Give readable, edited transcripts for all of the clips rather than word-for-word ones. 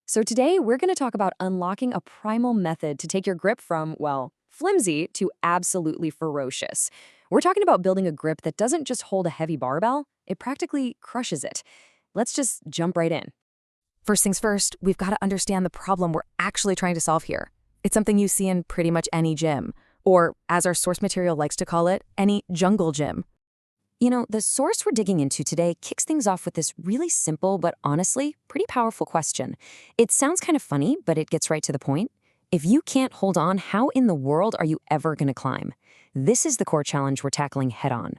So today we're going to talk about unlocking a primal method to take your grip from, well, flimsy to absolutely ferocious. We're talking about building a grip that doesn't just hold a heavy barbell, it practically crushes it. Let's just jump right in. First things first, we've got to understand the problem we're actually trying to solve here. It's something you see in pretty much any gym, or as our source material likes to call it, any jungle gym. You know, the source we're digging into today kicks things off with this really simple but honestly pretty powerful question. It sounds kind of funny, but it gets right to the point. If you can't hold on, how in the world are you ever going to climb? This is the core challenge we're tackling head on.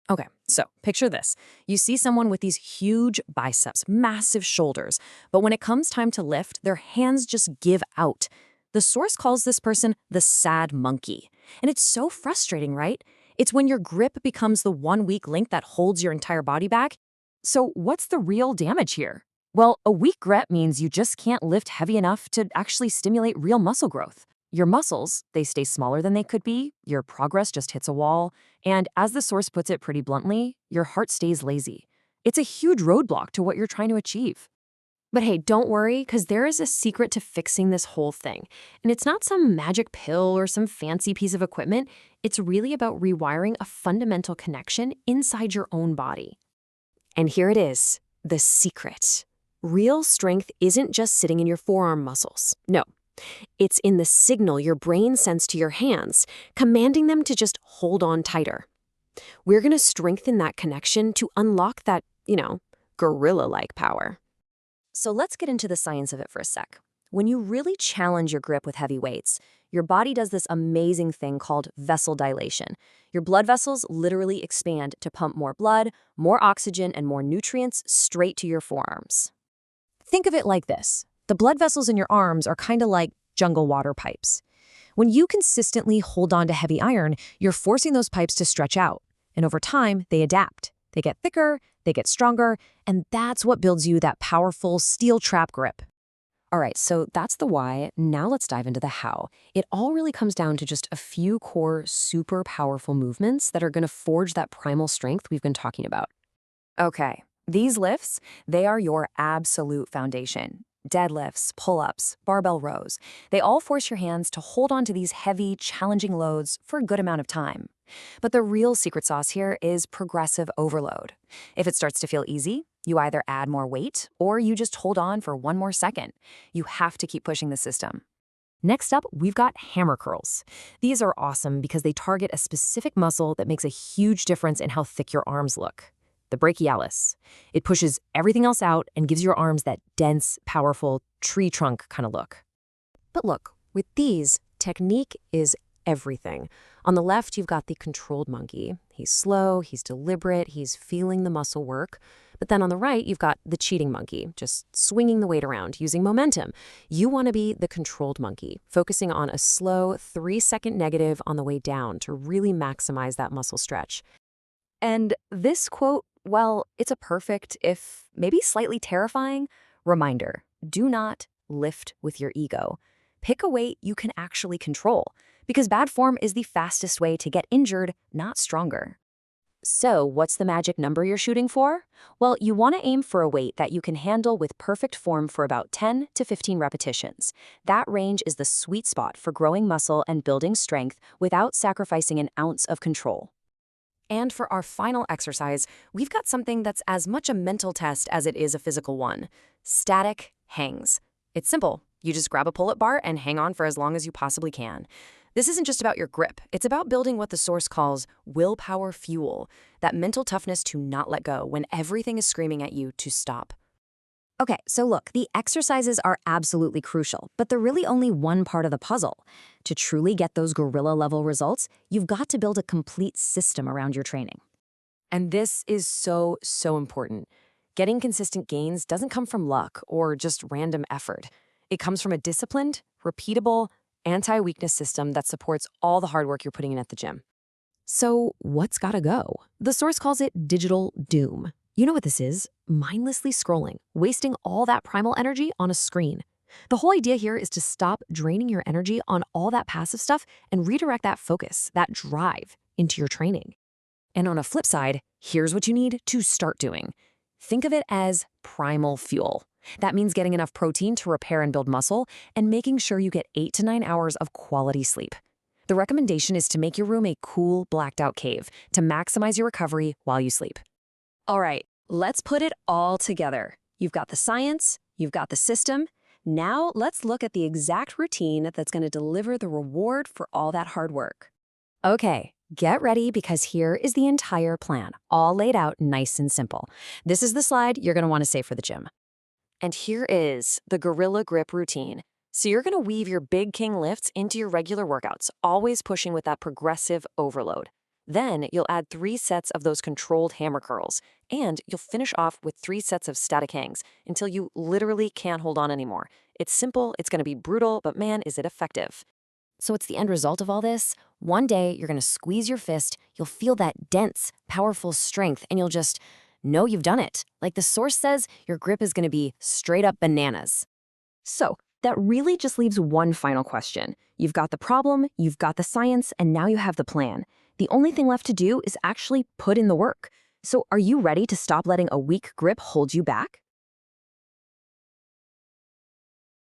Okay, so picture this. You see someone with these huge biceps, massive shoulders, but when it comes time to lift, their hands just give out. The source calls this person the sad monkey. And it's so frustrating, right? It's when your grip becomes the one weak link that holds your entire body back. So what's the real damage here? Well, a weak grip means you just can't lift heavy enough to actually stimulate real muscle growth. Your muscles, they stay smaller than they could be, your progress just hits a wall, and as the source puts it pretty bluntly, your heart stays lazy. It's a huge roadblock to what you're trying to achieve. But hey, don't worry, because there is a secret to fixing this whole thing. And it's not some magic pill or some fancy piece of equipment. It's really about rewiring a fundamental connection inside your own body. And here it is, the secret. Real strength isn't just sitting in your forearm muscles. No, it's in the signal your brain sends to your hands, commanding them to just hold on tighter. We're going to strengthen that connection to unlock that, gorilla-like power. So let's get into the science of it for a sec. When you really challenge your grip with heavy weights, your body does this amazing thing called vessel dilation. Your blood vessels literally expand to pump more blood, more oxygen, and more nutrients straight to your forearms. Think of it like this. The blood vessels in your arms are kind of like jungle water pipes. When you consistently hold on to heavy iron, you're forcing those pipes to stretch out. And over time, they adapt. They get thicker, they get stronger, and that's what builds you that powerful steel trap grip. All right, so that's the why. Now let's dive into the how. It all really comes down to just a few core, super powerful movements that are going to forge that primal strength we've been talking about. Okay, these lifts, they are your absolute foundation. Deadlifts, pull-ups, barbell rows, they all force your hands to hold on to these heavy, challenging loads for a good amount of time. But the real secret sauce here is progressive overload. If it starts to feel easy, you either add more weight or you just hold on for one more second. You have to keep pushing the system. Next up, we've got hammer curls. These are awesome because they target a specific muscle that makes a huge difference in how thick your arms look. The brachialis. It pushes everything else out and gives your arms that dense, powerful, tree trunk kind of look. But look, with these, technique is everything. On the left, you've got the controlled monkey. He's slow, he's deliberate, he's feeling the muscle work. But then on the right, you've got the cheating monkey, just swinging the weight around, using momentum. You want to be the controlled monkey, focusing on a slow 3-second negative on the way down to really maximize that muscle stretch. And this quote, well, it's a perfect, if maybe slightly terrifying, reminder. Do not lift with your ego. Pick a weight you can actually control, because bad form is the fastest way to get injured, not stronger. So what's the magic number you're shooting for? Well, you want to aim for a weight that you can handle with perfect form for about 10 to 15 repetitions. That range is the sweet spot for growing muscle and building strength without sacrificing an ounce of control. And for our final exercise, we've got something that's as much a mental test as it is a physical one. Static hangs. It's simple. You just grab a pull-up bar and hang on for as long as you possibly can. This isn't just about your grip. It's about building what the source calls willpower fuel, that mental toughness to not let go when everything is screaming at you to stop. Okay, so look, the exercises are absolutely crucial, but they're really only one part of the puzzle. To truly get those gorilla-level results, you've got to build a complete system around your training. And this is so, so important. Getting consistent gains doesn't come from luck or just random effort. It comes from a disciplined, repeatable, anti-weakness system that supports all the hard work you're putting in at the gym. So what's gotta go? The source calls it digital doom. You know what this is? Mindlessly scrolling, wasting all that primal energy on a screen. The whole idea here is to stop draining your energy on all that passive stuff and redirect that focus, that drive, into your training. And on a flip side, here's what you need to start doing. Think of it as primal fuel. That means getting enough protein to repair and build muscle and making sure you get 8 to 9 hours of quality sleep. The recommendation is to make your room a cool, blacked-out cave to maximize your recovery while you sleep. All right, let's put it all together. You've got the science, you've got the system. Now let's look at the exact routine that's going to deliver the reward for all that hard work. Okay, get ready because here is the entire plan, all laid out nice and simple. This is the slide you're going to want to save for the gym. And here is the Gorilla Grip routine. So you're going to weave your big king lifts into your regular workouts, always pushing with that progressive overload. Then you'll add 3 sets of those controlled hammer curls, and you'll finish off with 3 sets of static hangs until you literally can't hold on anymore. It's simple, it's going to be brutal, but man, is it effective. So what's the end result of all this? One day, you're going to squeeze your fist, you'll feel that dense, powerful strength, and you'll just know you've done it. Like the source says, your grip is going to be straight up bananas. So that really just leaves one final question. You've got the problem, you've got the science, and now you have the plan. The only thing left to do is actually put in the work. So are you ready to stop letting a weak grip hold you back?